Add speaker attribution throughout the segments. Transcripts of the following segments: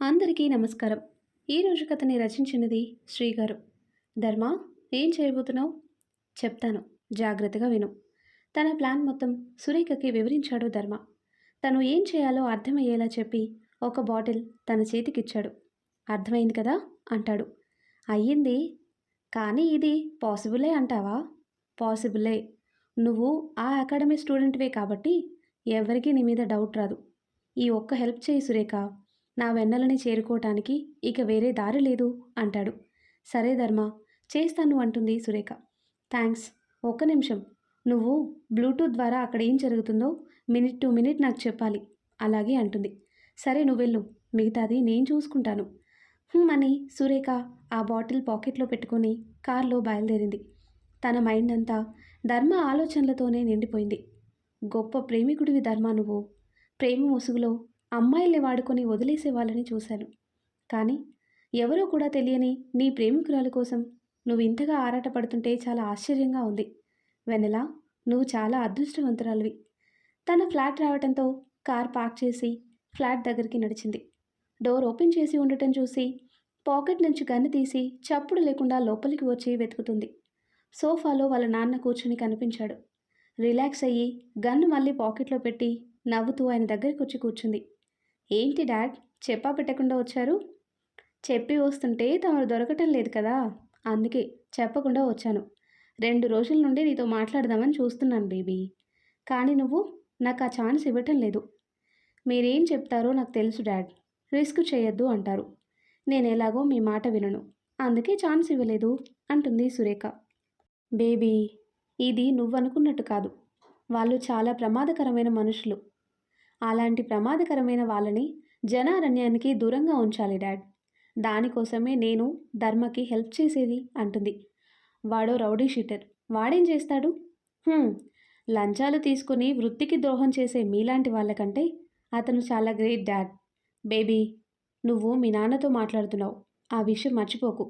Speaker 1: అందరికీ నమస్కారం. ఈరోజు కథని రచించినది శ్రీగారు. ధర్మ, ఏం చేయబోతున్నావు? చెప్తాను, జాగ్రత్తగా విను. తన ప్లాన్ మొత్తం సురేఖకి వివరించాడు ధర్మ. తను ఏం చేయాలో అర్థమయ్యేలా చెప్పి ఒక బాటిల్ తన చేతికిచ్చాడు. అర్థమైంది కదా అంటాడు. అయ్యింది, కానీ ఇది పాసిబులే అంటావా? పాసిబులే. నువ్వు ఆ అకాడమీ స్టూడెంట్వే కాబట్టి ఎవరికీ నీ మీద డౌట్ రాదు. ఈ ఒక్క హెల్ప్ చేయి సురేఖ, నా వెన్నెలని చేరుకోవటానికి ఇక వేరే దారి లేదు అంటాడు. సరే ధర్మ, చేస్తాను అంటుంది సురేఖ. థ్యాంక్స్. ఒక్క నిమిషం, నువ్వు బ్లూటూత్ ద్వారా అక్కడ ఏం జరుగుతుందో మినిట్ టు మినిట్ నాకు చెప్పాలి. అలాగే అంటుంది. సరే నువ్వెళ్ళు, మిగతాది నేను చూసుకుంటాను అని సురేఖ ఆ బాటిల్ పాకెట్లో పెట్టుకొని కారులో బయలుదేరింది. తన మైండ్ అంతా ధర్మ ఆలోచనలతోనే నిండిపోయింది. గొప్ప ప్రేమికుడివి ధర్మ నువ్వు. ప్రేమ ముసుగులో అమ్మాయిల్ని వాడుకొని వదిలేసే వాళ్ళని చూశాను. కానీ ఎవరో కూడా తెలియని నీ ప్రేమికురాల కోసం నువ్వు ఇంతగా ఆరాటపడుతుంటే చాలా ఆశ్చర్యంగా ఉంది. వెన్నెల, నువ్వు చాలా అదృష్టవంతురాలివి. తన ఫ్లాట్ రావడంతో కార్ పార్క్ చేసి ఫ్లాట్ దగ్గరికి నడిచింది. డోర్ ఓపెన్ చేసి ఉండటం చూసి పాకెట్ నుంచి గన్ను తీసి చప్పుడు లేకుండా లోపలికి వచ్చి వెతుకుతుంది. సోఫాలో వాళ్ళ నాన్న కూర్చుని కనిపించాడు. రిలాక్స్ అయ్యి గన్ను మళ్ళీ పాకెట్లో పెట్టి నవ్వుతూ ఆయన దగ్గరికి వచ్చి కూర్చుంది. ఏంటి డాడ్, చెప్పా పెట్టకుండా వచ్చారు? చెప్పి వస్తుంటే తమరు దొరకటం లేదు కదా, అందుకే చెప్పకుండా వచ్చాను. 2 రోజుల నుండి నీతో మాట్లాడదామని చూస్తున్నాను బేబీ, కానీ నువ్వు నాకు ఆ ఛాన్స్ ఇవ్వటం లేదు. మీరేం చెప్తారో నాకు తెలుసు డాడ్, రిస్క్ చేయొద్దు అంటారు. నేను ఎలాగో మీ మాట వినను, అందుకే ఛాన్స్ ఇవ్వలేదు అంటుంది సురేఖ. బేబీ, ఇది నువ్వనుకున్నట్టు కాదు. వాళ్ళు చాలా ప్రమాదకరమైన మనుషులు. అలాంటి ప్రమాదకరమైన వాళ్ళని జనారణ్యానికి దూరంగా ఉంచాలి డాడ్. దానికోసమే నేను ధర్మకి హెల్ప్ చేసేది అంటుంది. వాడో రౌడీ షీటర్, వాడేం చేస్తాడు? లంచాలు తీసుకుని వృత్తికి ద్రోహం చేసే మీలాంటి వాళ్ళకంటే అతను చాలా గ్రేట్ డాడ్. బేబీ, నువ్వు మీ నాన్నతో మాట్లాడుతున్నావు, ఆ విషయం మర్చిపోకు.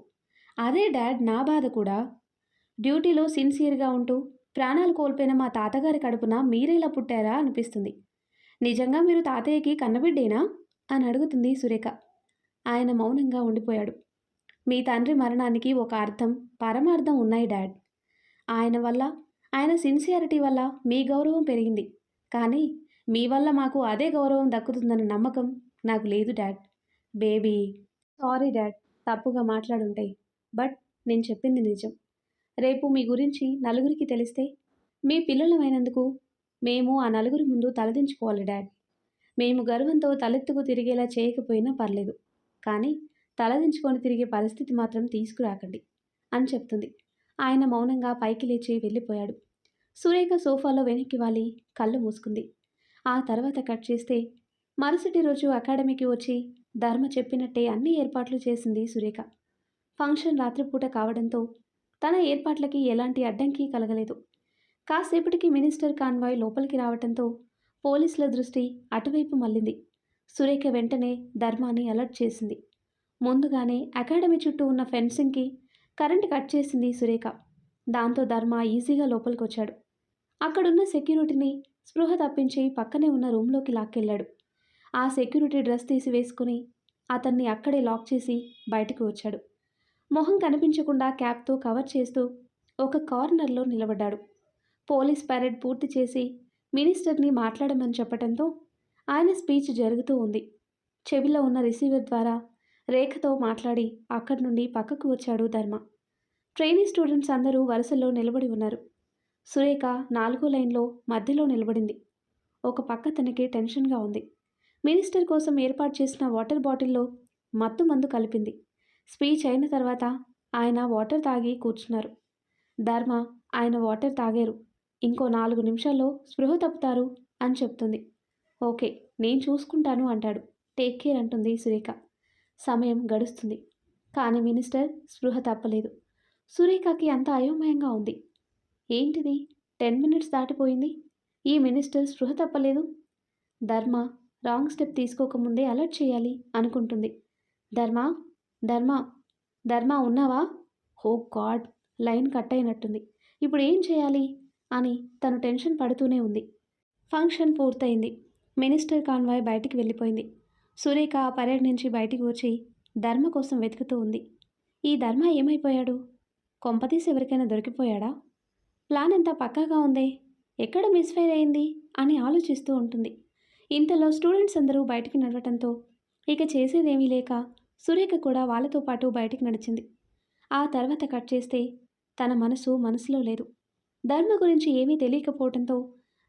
Speaker 1: అదే డాడ్, నా బాధ కూడా. డ్యూటీలో సిన్సియర్గా ఉంటూ ప్రాణాలు కోల్పోయిన మా తాతగారి కడుపున మీరేలా పుట్టారా అనిపిస్తుంది. నిజంగా మీరు తాతయ్యకి కన్నబిడ్డేనా అని అడుగుతుంది సురేఖ. ఆయన మౌనంగా ఉండిపోయాడు. మీ తండ్రి మరణానికి ఒక అర్థం, పరమార్థం ఉన్నాయి డాడ్. ఆయన వల్ల, ఆయన సిన్సియారిటీ వల్ల మీ గౌరవం పెరిగింది. కానీ మీ వల్ల మాకు అదే గౌరవం దక్కుతుందన్న నమ్మకం నాకు లేదు డాడ్. బేబీ, సారీ డాడ్, తప్పుగా మాట్లాడుంటాయి. బట్ నేను చెప్పింది నిజం. రేపు మీ గురించి నలుగురికి తెలిస్తే మీ పిల్లలమైనందుకు మేము ఆ నలుగురి ముందు తలదించుకోవాలి డాడ్. మేము గర్వంతో తలెత్తుకు తిరిగేలా చేయకపోయినా పర్లేదు, కానీ తలదించుకొని తిరిగే పరిస్థితి మాత్రం తీసుకురాకండి అని చెప్తుంది. ఆయన మౌనంగా పైకి లేచి వెళ్ళిపోయాడు. సురేఖ సోఫాలో వెనక్కి వాలి కళ్ళు మూసుకుంది. ఆ తర్వాత కట్ చేస్తే మరుసటి రోజు అకాడమీకి వచ్చి ధర్మ చెప్పినట్టే అన్ని ఏర్పాట్లు చేసింది సురేఖ. ఫంక్షన్ రాత్రిపూట కావడంతో తన ఏర్పాట్లకి ఎలాంటి అడ్డంకి కలగలేదు. కాసేపటికి మినిస్టర్ కాన్వాయ్ లోపలికి రావడంతో పోలీసుల దృష్టి అటువైపు మళ్ళింది. సురేఖ వెంటనే ధర్మాన్ని అలర్ట్ చేసింది. ముందుగానే అకాడమీ చుట్టూ ఉన్న ఫెన్సింగ్కి కరెంట్ కట్ చేసింది సురేఖ. దాంతో ధర్మ ఈజీగా లోపలికి వచ్చాడు. అక్కడున్న సెక్యూరిటీని స్పృహ తప్పించి పక్కనే ఉన్న రూమ్లోకి లాక్కెళ్ళాడు. ఆ సెక్యూరిటీ డ్రెస్ తీసి వేసుకుని అతన్ని అక్కడే లాక్ చేసి బయటకు వచ్చాడు. మొహం కనిపించకుండా క్యాప్తో కవర్ చేస్తూ ఒక కార్నర్లో నిలబడ్డాడు. పోలీస్ పరేడ్ పూర్తి చేసి మినిస్టర్ని మాట్లాడమని చెప్పడంతో ఆయన స్పీచ్ జరుగుతూ ఉంది. చెవిలో ఉన్న రిసీవర్ ద్వారా రేఖతో మాట్లాడి అక్కడి నుండి పక్కకు వచ్చాడు ధర్మ. ట్రైనీ స్టూడెంట్స్ అందరూ వరుసలో నిలబడి ఉన్నారు. సురేఖ 4వ లైన్లో మధ్యలో నిలబడింది. ఒక పక్క తనకి టెన్షన్గా ఉంది. మినిస్టర్ కోసం ఏర్పాటు చేసిన వాటర్ బాటిల్లో మత్తు మందు కలిపింది. స్పీచ్ అయిన తర్వాత ఆయన వాటర్ తాగి కూర్చున్నారు. ధర్మ, ఆయన వాటర్ తాగారు, ఇంకో 4 నిమిషాల్లో స్పృహ తప్పుతారు అని చెప్తుంది. ఓకే, నేను చూసుకుంటాను అంటాడు. టేక్ కేర్ అంటుంది సురేఖ. సమయం గడుస్తుంది, కానీ మినిస్టర్ స్పృహ తప్పలేదు. సురేఖకి అంత అయోమయంగా ఉంది. ఏంటిది, 10 మినిట్స్ దాటిపోయింది, ఈ మినిస్టర్ స్పృహ తప్పలేదు. ధర్మ రాంగ్ స్టెప్ తీసుకోకముందే అలర్ట్ చేయాలి అనుకుంటుంది. ధర్మ, ధర్మ, ధర్మ ఉన్నావా? ఓ గాడ్, లైన్ కట్ అయినట్టుంది. ఇప్పుడు ఏం చేయాలి అని తను టెన్షన్ పడుతూనే ఉంది. ఫంక్షన్ పూర్తయింది. మినిస్టర్ కాన్వాయ్ బయటికి వెళ్ళిపోయింది. సురేఖ ఆ పరేడ్ నుంచి బయటికి వచ్చి ధర్మ కోసం వెతుకుతూ ఉంది. ఈ ధర్మ ఏమైపోయాడు? కొంపతీసి ఎవరికైనా దొరికిపోయాడా? ప్లాన్ అంతా పక్కాగా ఉందే, ఎక్కడ మిస్‌ఫైర్ అయింది అని ఆలోచిస్తూ ఉంటుంది. ఇంతలో స్టూడెంట్స్ అందరూ బయటికి నడవటంతో ఇక చేసేదేమీ లేక సురేఖ కూడా వాళ్ళతో పాటు బయటికి నడిచింది. ఆ తర్వాత కట్ చేస్తే తన మనసులో లేదు. ధర్మ గురించి ఏమీ తెలియకపోవటంతో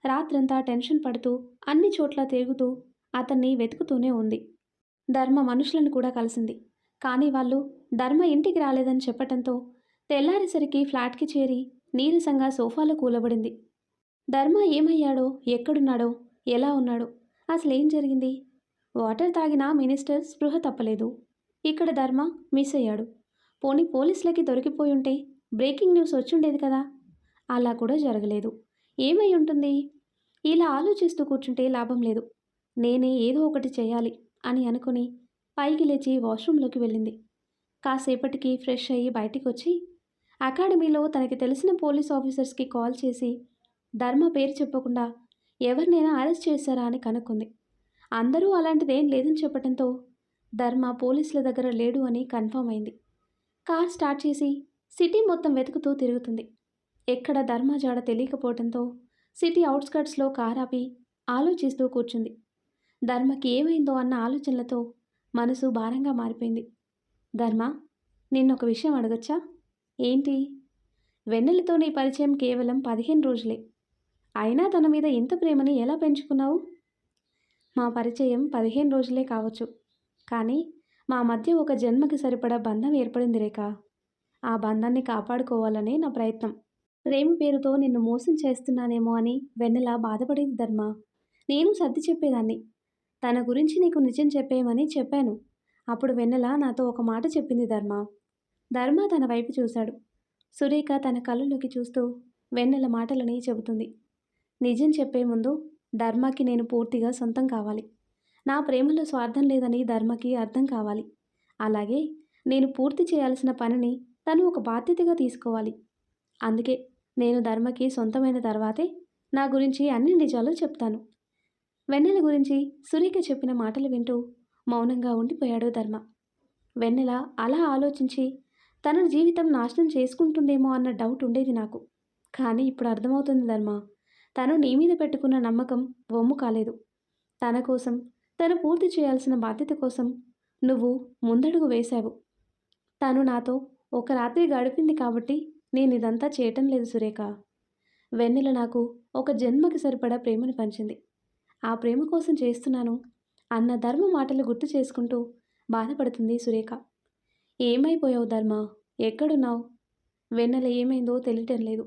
Speaker 1: రాత్రంతా టెన్షన్ పడుతూ అన్ని చోట్ల తిరుగుతూ అతన్ని వెతుకుతూనే ఉంది. ధర్మ మనుషులను కూడా కలిసింది. కానీ వాళ్ళు ధర్మ ఇంటికి రాలేదని చెప్పటంతో తెల్లారేసరికి ఫ్లాట్‌కి చేరి నీరసంగా సోఫాలో కూలబడింది. ధర్మ ఏమయ్యాడో, ఎక్కడున్నాడో, ఎలా ఉన్నాడో, అసలేం జరిగింది? వాటర్ తాగిన మినిస్టర్ స్పృహ తప్పలేదు. ఇక్కడ ధర్మ మిస్ అయ్యాడు. పోనీ పోలీసులకి దొరికిపోయుంటే బ్రేకింగ్ న్యూస్ వచ్చుండేది కదా! అలా కూడా జరగలేదు. ఏమై ఉంటుంది? ఇలా ఆలోచిస్తూ కూర్చుంటే లాభం లేదు. నేనే ఏదో ఒకటి చేయాలి అని అనుకుని పైకి లేచి వాష్రూమ్‌లోకి వెళ్ళింది. కాసేపటికి ఫ్రెష్ అయ్యి బయటికొచ్చి అకాడమీలో తనకి తెలిసిన పోలీస్ ఆఫీసర్స్‌కి కాల్ చేసి ధర్మ పేరు చెప్పకుండా ఎవరినైనా అరెస్ట్ చేశారా అని కనుక్కుంది. అందరూ అలాంటిదేం లేదని చెప్పటంతో ధర్మ పోలీసుల దగ్గర లేడు అని కన్ఫర్మ్ అయింది. కార్ స్టార్ట్ చేసి సిటీ మొత్తం వెతుకుతూ తిరుగుతుంది. ఎక్కడ ధర్మ జాడ తెలియకపోవడంతో సిటీ ఔట్స్కట్స్‌లో కార్ ఆపి ఆలోచిస్తూ కూర్చుంది. ధర్మకి ఏమైందో అన్న ఆలోచనలతో మనసు భారంగా మారిపోయింది. ధర్మ, నిన్నొక విషయం అడగొచ్చా? ఏంటి? వెన్నెలతో నీ పరిచయం కేవలం 15 రోజులే. అయినా తన మీద ఇంత ప్రేమని ఎలా పెంచుకున్నావు? మా పరిచయం 15 రోజులే కావచ్చు. కానీ మా మధ్య ఒక జన్మకి సరిపడా బంధం ఏర్పడింది రేఖ. ఆ బంధాన్ని కాపాడుకోవాలనే నా ప్రయత్నం. ప్రేమ పేరుతో నిన్ను మోసం చేస్తున్నానేమో అని వెన్నెల బాధపడేది ధర్మ. నేను సర్ది చెప్పేదాన్ని. తన గురించి నీకు నిజం చెప్పేయమని చెప్పాను. అప్పుడు వెన్నెల నాతో ఒక మాట చెప్పింది ధర్మ. ధర్మ తన వైపు చూశాడు. సురేఖ తన కళ్ళలోకి చూస్తూ వెన్నెల మాటలని చెబుతుంది. నిజం చెప్పే ముందు ధర్మకి నేను పూర్తిగా సొంతం కావాలి. నా ప్రేమలో స్వార్థం లేదని ధర్మకి అర్థం కావాలి. అలాగే నేను పూర్తి చేయాల్సిన పనిని తను ఒక బాధ్యతగా తీసుకోవాలి. అందుకే నేను ధర్మకి సొంతమైన తర్వాతే నా గురించి అన్ని నిజాలు చెప్తాను. వెన్నెల గురించి సురేఖ చెప్పిన మాటలు వింటూ మౌనంగా ఉండిపోయాడు ధర్మ. వెన్నెల అలా ఆలోచించి తన జీవితం నాశనం చేసుకుంటుందేమో అన్న డౌట్ ఉండేది నాకు. కానీ ఇప్పుడు అర్థమవుతుంది ధర్మ. తను నీ మీద పెట్టుకున్న నమ్మకం వమ్ము కాలేదు. తన కోసం, తను పూర్తి చేయాల్సిన బాధ్యత కోసం నువ్వు ముందడుగు వేశావు. తను నాతో ఒక రాత్రి గడిపింది కాబట్టి నేను ఇదంతా చేయటం లేదు సురేఖ. వెన్నెల నాకు ఒక జన్మకి సరిపడా ప్రేమను పంచింది. ఆ ప్రేమ కోసం చేస్తున్నాను అన్న ధర్మ మాటలు గుర్తు చేసుకుంటూ బాధపడుతుంది సురేఖ. ఏమైపోయావు ధర్మ? ఎక్కడున్నావు? వెన్నెల ఏమైందో తెలియటం లేదు.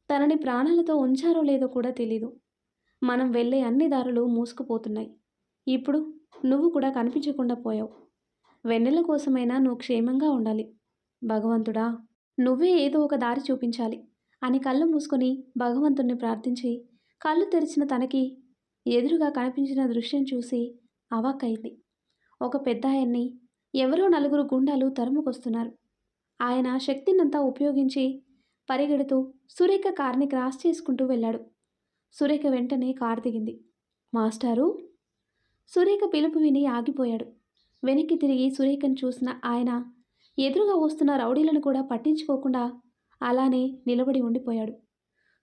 Speaker 1: తనని ప్రాణాలతో ఉంచారో లేదో కూడా తెలీదు. మనం వెళ్ళే అన్ని దారులు మూసుకుపోతున్నాయి. ఇప్పుడు నువ్వు కూడా కనిపించకుండా పోయావు. వెన్నెల కోసమైనా నువ్వు క్షేమంగా ఉండాలి. భగవంతుడా, నువ్వే ఏదో ఒక దారి చూపించాలి అని కళ్ళు మూసుకొని భగవంతుణ్ణి ప్రార్థించి కళ్ళు తెరిచిన తనకి ఎదురుగా కనిపించిన దృశ్యం చూసి అవాక్కయింది. ఒక పెద్దాయన్ని ఎవరో నలుగురు గుండాలు తరుముకొస్తున్నారు. ఆయన శక్తినంతా ఉపయోగించి పరిగెడుతూ సురేఖ కార్ని క్రాస్ చేసుకుంటూ వెళ్ళాడు. సురేఖ వెంటనే కారు దిగింది. మాస్టారు? సురేఖ పిలుపు విని ఆగిపోయాడు. వెనక్కి తిరిగి సురేఖను చూసిన ఆయన ఎదురుగా వస్తున్న రౌడీలను కూడా పట్టించుకోకుండా అలానే నిలబడి ఉండిపోయాడు.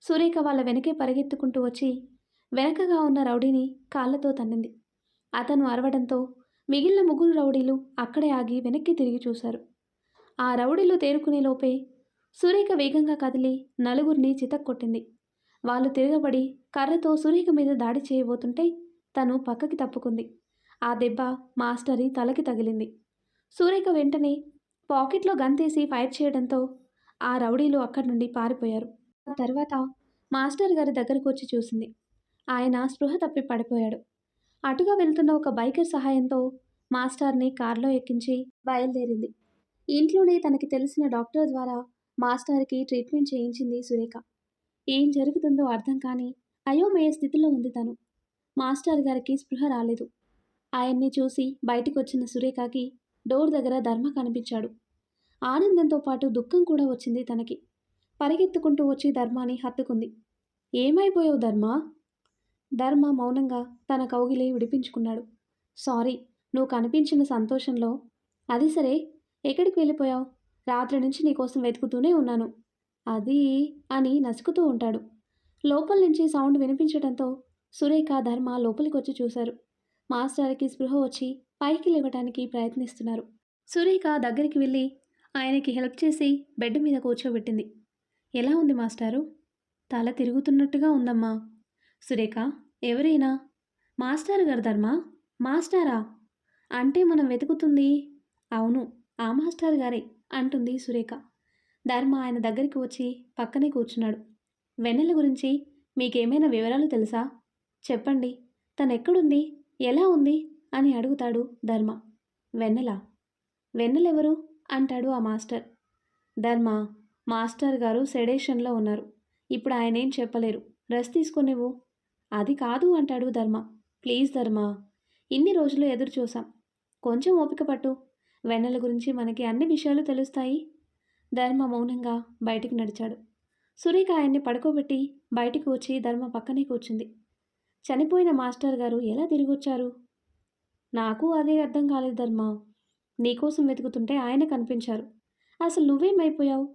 Speaker 1: సురేఖ వాళ్ళ వెనకే పరిగెత్తుకుంటూ వచ్చి వెనకగా ఉన్న రౌడీని కాళ్ళతో తన్నింది. అతను అరవడంతో మిగిలిన ముగ్గురు రౌడీలు అక్కడే ఆగి వెనక్కి తిరిగి చూశారు. ఆ రౌడీలు తేరుకునే లోపే సురేఖ వేగంగా కదిలి నలుగురిని చితక్కొట్టింది. వాళ్ళు తిరగబడి కర్రతో సురేఖ మీద దాడి చేయబోతుంటే తను పక్కకి తప్పుకుంది. ఆ దెబ్బ మాస్టరీ తలకి తగిలింది. సురేఖ వెంటనే పాకెట్లో గన్ తీసి ఫైర్ చేయడంతో ఆ రౌడీలు అక్కడి నుండి పారిపోయారు. ఆ తర్వాత మాస్టర్ గారి దగ్గరకు వచ్చి చూసింది. ఆయన స్పృహ తప్పి పడిపోయాడు. అటుగా వెళ్తున్న ఒక బైకర్ సహాయంతో మాస్టర్ని కారులో ఎక్కించి బయలుదేరింది. ఇంట్లోనే తనకి తెలిసిన డాక్టర్ ద్వారా మాస్టర్కి ట్రీట్మెంట్ చేయించింది సురేఖ. ఏం జరుగుతుందో అర్థం కాని అయోమయ స్థితిలో ఉంది తను. మాస్టర్ గారికి స్పృహ రాలేదు. ఆయన్ని చూసి బయటికి వచ్చిన సురేఖకి డోర్ దగ్గర ధర్మ కనిపించాడు. ఆనందంతో పాటు దుఃఖం కూడా వచ్చింది తనకి. పరిగెత్తుకుంటూ వచ్చి ధర్మాని హత్తుకుంది. ఏమైపోయావు ధర్మ? ధర్మ మౌనంగా తన కౌగిలి విడిపించుకున్నాడు. సారీ, నువ్వు కనిపించిన సంతోషంలో. అది సరే, ఎక్కడికి వెళ్ళిపోయావు? రాత్రి నుంచి నీకోసం వెతుకుతూనే ఉన్నాను. అది అని నసుకుతూ ఉంటాడు. లోపల నుంచి సౌండ్ వినిపించడంతో సురేఖ, ధర్మ లోపలికొచ్చి చూశారు. మాస్టర్కి స్పృహ వచ్చి పైకి లేవటానికి ప్రయత్నిస్తున్నారు. సురేఖ దగ్గరికి వెళ్ళి ఆయనకి హెల్ప్ చేసి బెడ్ మీద కూర్చోబెట్టింది. ఎలా ఉంది మాస్టారు? తల తిరుగుతున్నట్టుగా ఉందమ్మా. సురేఖ, ఎవరైనా? మాస్టారు గారు ధర్మ. మాస్టారా? అంటే మనం వెతుకుతుంది. అవును, ఆ మాస్టర్ గారే అంటుంది సురేఖ. ధర్మ ఆయన దగ్గరికి వచ్చి పక్కనే కూర్చున్నాడు. వెన్నెల గురించి మీకేమైనా వివరాలు తెలుసా? చెప్పండి. తనెక్కడుంది? ఎలా ఉంది అని అడుగుతాడు ధర్మ. వెన్నెల? వెన్నెలెవరు అంటాడు ఆ మాస్టర్. ధర్మ, మాస్టర్ గారు సెడేషన్లో ఉన్నారు. ఇప్పుడు ఆయనేం చెప్పలేరు. రెస్ట్ తీసుకునేవు. అది కాదు అంటాడు ధర్మ. ప్లీజ్ ధర్మ, ఇన్ని రోజులు ఎదురు చూసాం. కొంచెం ఓపిక పట్టు. వెన్నెల గురించి మనకి అన్ని విషయాలు తెలుస్తాయి. ధర్మ మౌనంగా బయటికి నడిచాడు. సురేఖ ఆయన్ని పడుకోబెట్టి బయటికి వచ్చి ధర్మ పక్కనే కూర్చుంది. చనిపోయిన మాస్టర్ గారు ఎలా తిరిగొచ్చారు? నాకు అదే అర్థం కాలేదు ధర్మ. నీకోసం వెతుకుతుంటే ఆయన కనిపించారు. అసలు నువ్వేమైపోయావు?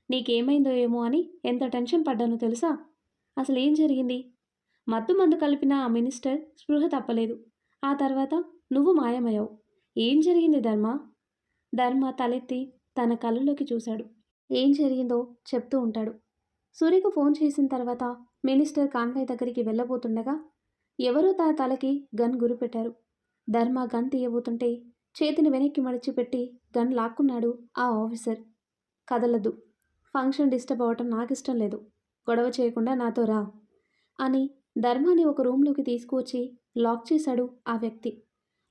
Speaker 1: నీకేమైందో ఏమో అని ఎంత టెన్షన్ పడ్డానో తెలుసా? అసలు ఏం జరిగింది? మత్తు మందు కలిపిన ఆ మినిస్టర్ స్పృహ తప్పలేదు. ఆ తర్వాత నువ్వు మాయమయ్యావు. ఏం జరిగింది ధర్మ? ధర్మ తలెత్తి తన కళ్ళలోకి చూశాడు. ఏం జరిగిందో చెప్తూ ఉంటాడు. సూర్యకు ఫోన్ చేసిన తర్వాత మినిస్టర్ కాన్వాయ్ దగ్గరికి వెళ్ళబోతుండగా ఎవరో తన తలకి గన్ గురిపెట్టారు. ధర్మ గన్ తీయబోతుంటే చేతిని వెనక్కి మడిచిపెట్టి గన్ లాక్కున్నాడు ఆ ఆఫీసర్. కదలద్దు. ఫంక్షన్ డిస్టర్బ్ అవ్వటం నాకిష్టం లేదు. గొడవ చేయకుండా నాతో రా అని ధర్మాని ఒక రూమ్లోకి తీసుకువచ్చి లాక్ చేశాడు ఆ వ్యక్తి.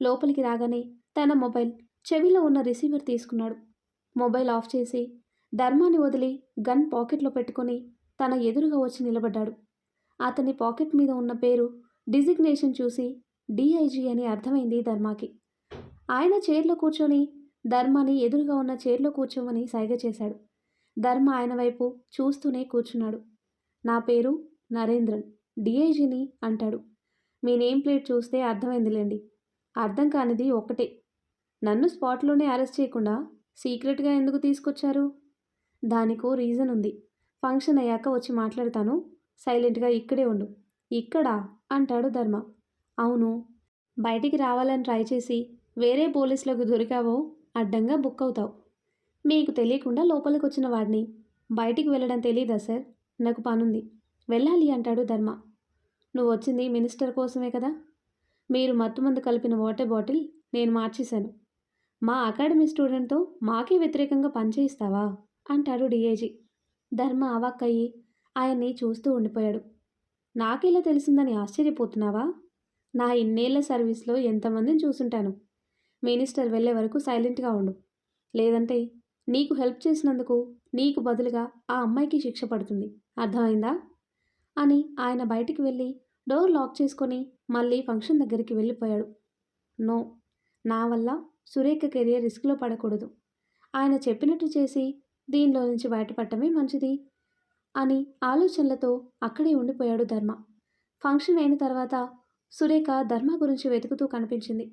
Speaker 1: లోపలికి రాగానే తన మొబైల్, చెవిలో ఉన్న రిసీవర్ తీసుకున్నాడు. మొబైల్ ఆఫ్ చేసి ధర్మాని వదిలి గన్ పాకెట్లో పెట్టుకొని తన ఎదురుగా వచ్చి నిలబడ్డాడు. అతని పాకెట్ మీద ఉన్న పేరు, డిజిగ్నేషన్ చూసి డిఐజీ అని అర్థమైంది ధర్మాకి. ఆయన చైర్లో కూర్చొని ధర్మాని ఎదురుగా ఉన్న చైర్లో కూర్చోమని సైగ చేశాడు. ధర్మ ఆయన వైపు చూస్తూనే కూర్చున్నాడు. నా పేరు నరేంద్రన్, డిఐజీని అంటాడు. మీ నేమ్ ప్లేట్ చూస్తే అర్థమైందిలేండి. అర్థం కానిది ఒక్కటే, నన్ను స్పాట్లోనే అరెస్ట్ చేయకుండా సీక్రెట్గా ఎందుకు తీసుకొచ్చారు? దానికో రీజన్ ఉంది. ఫంక్షన్ అయ్యాక వచ్చి మాట్లాడతాను. సైలెంట్గా ఇక్కడే ఉండు. ఇక్కడా అంటాడు ధర్మ. అవును, బయటికి రావాలని ట్రై చేసి వేరే పోలీసులకు దొరికావో అడ్డంగా బుక్ అవుతావు. మీకు తెలియకుండా లోపలికి వచ్చిన వాడిని. బయటికి వెళ్ళడం తెలీదా సార్? నాకు పనుంది, వెళ్ళాలి అంటాడు ధర్మ. నువ్వు వచ్చింది మినిస్టర్ కోసమే కదా? మీరు మత్తుమందు కలిపిన వాటర్ బాటిల్ నేను మార్చేశాను. మా అకాడమీ స్టూడెంట్తో మాకే వ్యతిరేకంగా పనిచేయిస్తావా అంటాడు డిఐజీ. ధర్మ అవాక్కయ్యి ఆయన్ని చూస్తూ ఉండిపోయాడు. నాకెలా తెలిసిందని ఆశ్చర్యపోతున్నావా? నా ఇన్నేళ్ల సర్వీస్లో ఎంతమందిని చూసుంటాను. మినిస్టర్ వెళ్ళే వరకు సైలెంట్గా ఉండు. లేదంటే నీకు హెల్ప్ చేసినందుకు నీకు బదులుగా ఆ అమ్మాయికి శిక్ష పడుతుంది. అర్థమైందా అని ఆయన బయటికి వెళ్ళి డోర్ లాక్ చేసుకొని మళ్ళీ ఫంక్షన్ దగ్గరికి వెళ్ళిపోయాడు. నో, నా వల్ల సురేఖ కెరియర్ రిస్క్లో పడకూడదు. ఆయన చెప్పినట్టు చేసి దీనిలో నుంచి బయటపడటమే మంచిది అని ఆలోచనలతో అక్కడే ఉండిపోయాడు ధర్మ. ఫంక్షన్ అయిన తర్వాత సురేఖ ధర్మ గురించి వెతుకుతూ కనిపించింది.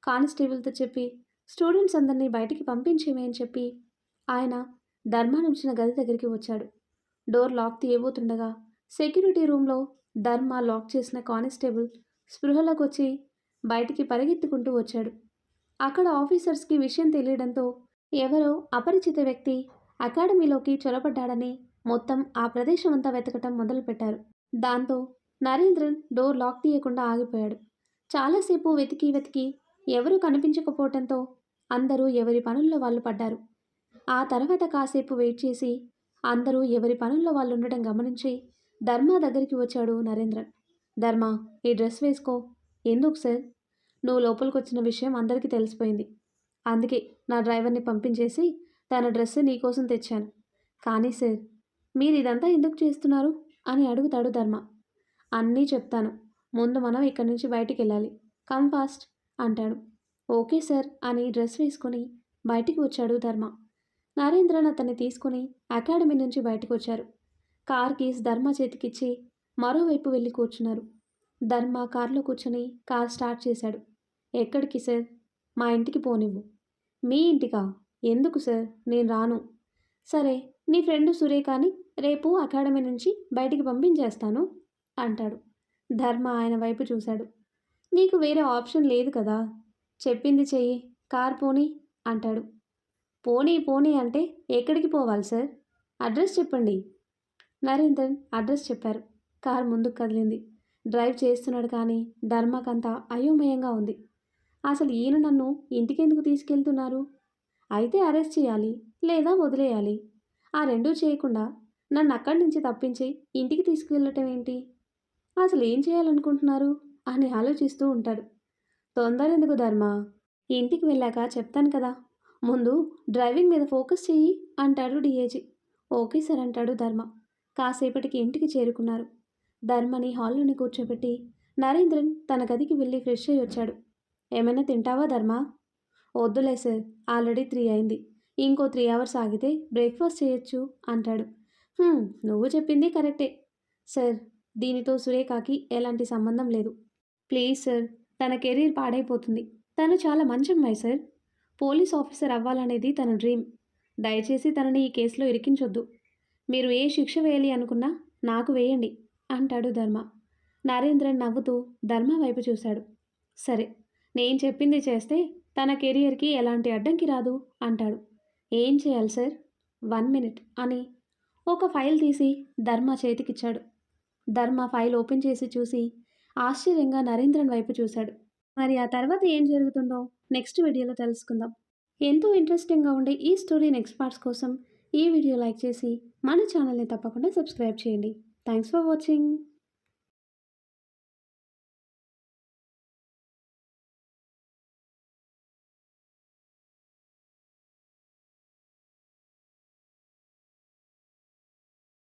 Speaker 1: కానిస్టేబుల్తో చెప్పి స్టూడెంట్స్ అందరినీ బయటికి పంపించేమే అని చెప్పి ఆయన ధర్మ నుంచిన గది దగ్గరికి వచ్చాడు. డోర్ లాక్ తీయబోతుండగా సెక్యూరిటీ రూమ్లో ధర్మ లాక్ చేసిన కానిస్టేబుల్ స్పృహలోకి వచ్చి బయటికి పరిగెత్తుకుంటూ వచ్చాడు. అక్కడ ఆఫీసర్స్కి విషయం తెలియడంతో ఎవరో అపరిచిత వ్యక్తి అకాడమీలోకి చొరబడ్డాడని మొత్తం ఆ ప్రదేశం అంతా వెతకటం మొదలుపెట్టారు. దాంతో నరేంద్రన్ డోర్ లాక్ తీయకుండా ఆగిపోయాడు. చాలాసేపు వెతికి వెతికి ఎవరూ కనిపించకపోవటంతో అందరూ ఎవరి పనుల్లో వాళ్ళు పడ్డారు. ఆ తర్వాత కాసేపు వెయిట్ చేసి అందరూ ఎవరి పనుల్లో వాళ్ళు ఉండడం గమనించి ధర్మ దగ్గరికి వచ్చాడు నరేంద్రన్. ధర్మ, ఈ డ్రెస్ వేసుకో. ఎందుకు సార్? నువ్వు లోపలికి వచ్చిన విషయం అందరికీ తెలిసిపోయింది. అందుకే నా డ్రైవర్ని పంపించేసి తన డ్రెస్ నీకోసం తెచ్చాను. కానీ సార్, మీరు ఇదంతా ఎందుకు చేస్తున్నారు అని అడుగుతాడు ధర్మ. అన్నీ చెప్తాను, ముందు మనం ఇక్కడి నుంచి బయటికి వెళ్ళాలి. కమ్ ఫాస్ట్ అంటాడు. ఓకే సార్ అని డ్రెస్ వేసుకొని బయటికి వచ్చాడు ధర్మ. నరేంద్రన్ అతన్ని తీసుకుని అకాడమీ నుంచి బయటకు వచ్చారు. కార్ కీస్ ధర్మ చేతికిచ్చి మరోవైపు వెళ్ళి కూర్చున్నారు. ధర్మ కార్లో కూర్చొని కార్ స్టార్ట్ చేశాడు. ఎక్కడికి సార్? మా ఇంటికి పోనివ్వు. మీ ఇంటికా? ఎందుకు సార్? నేను రాను. సరే, నీ ఫ్రెండు సురేఖని రేపు అకాడమీ నుంచి బయటికి పంపించేస్తాను అంటాడు. ధర్మ ఆయన వైపు చూశాడు. నీకు వేరే ఆప్షన్ లేదు కదా. చెప్పింది చెయ్యి. కార్ పోనీ అంటాడు. పోనీ పోనీ అంటే ఎక్కడికి పోవాలి సార్? అడ్రస్ చెప్పండి. నరేంద్రన్ అడ్రస్ చెప్పారు. కార్ ముందుకు కదిలింది. డ్రైవ్ చేస్తున్నాడు కానీ ధర్మకంతా అయోమయంగా ఉంది. అసలు ఈయన నన్ను ఇంటికెందుకు తీసుకెళ్తున్నారు? అయితే అరెస్ట్ చేయాలి లేదా వదిలేయాలి. ఆ రెండూ చేయకుండా నన్ను అక్కడి నుంచి తప్పించి ఇంటికి తీసుకువెళ్ళటం ఏంటి? అసలు ఏం చేయాలనుకుంటున్నారు అని ఆలోచిస్తూ ఉంటాడు. తొందర ఎందుకు ధర్మ? ఇంటికి వెళ్ళాక చెప్తాను కదా. ముందు డ్రైవింగ్ మీద ఫోకస్ చెయ్యి అంటాడు డిఏజీ. ఓకే సార్ అంటాడు ధర్మ. కాసేపటికి ఇంటికి చేరుకున్నారు. ధర్మని హాల్లోని కూర్చోబెట్టి నరేంద్రన్ తన గదికి వెళ్ళి ఫ్రెష్ అయ్యి వచ్చాడు. ఏమైనా తింటావా ధర్మ? వద్దులే సార్, ఆల్రెడీ 3 అయింది. ఇంకో 3 అవర్స్ ఆగితే బ్రేక్ఫాస్ట్ చేయొచ్చు అంటాడు. నువ్వు చెప్పింది కరెక్టే సార్. దీనితో సురేఖకి ఎలాంటి సంబంధం లేదు. ప్లీజ్ సార్, తన కెరీర్ పాడైపోతుంది. తను చాలా మంచి అమ్మాయి సార్. పోలీస్ ఆఫీసర్ అవ్వాలనేది తన డ్రీమ్. దయచేసి తనని ఈ కేసులో ఇరికించొద్దు. మీరు ఏ శిక్ష వేయాలి అనుకున్నా నాకు వేయండి అంటాడు ధర్మ. నరేంద్రన్ నవ్వుతూ ధర్మ వైపు చూశాడు. సరే, నేను చెప్పింది చేస్తే తన కెరియర్కి ఎలాంటి అడ్డంకి రాదు అంటాడు. ఏం చేయాలి సార్? 1 మినిట్ అని ఒక ఫైల్ తీసి ధర్మ చేతికిచ్చాడు. ధర్మ ఫైల్ ఓపెన్ చేసి చూసి ఆశ్చర్యంగా నరేంద్రన్ వైపు చూశాడు. మరి ఆ తర్వాత ఏం జరుగుతుందో నెక్స్ట్ వీడియోలో తెలుసుకుందాం. ఎంతో ఇంట్రెస్టింగ్గా ఉండే ఈ స్టోరీ నెక్స్ట్ పార్ట్స్ కోసం ఈ వీడియో లైక్ చేసి మన ఛానల్ని తప్పకుండా సబ్స్క్రైబ్ చేయండి. Thanks for watching.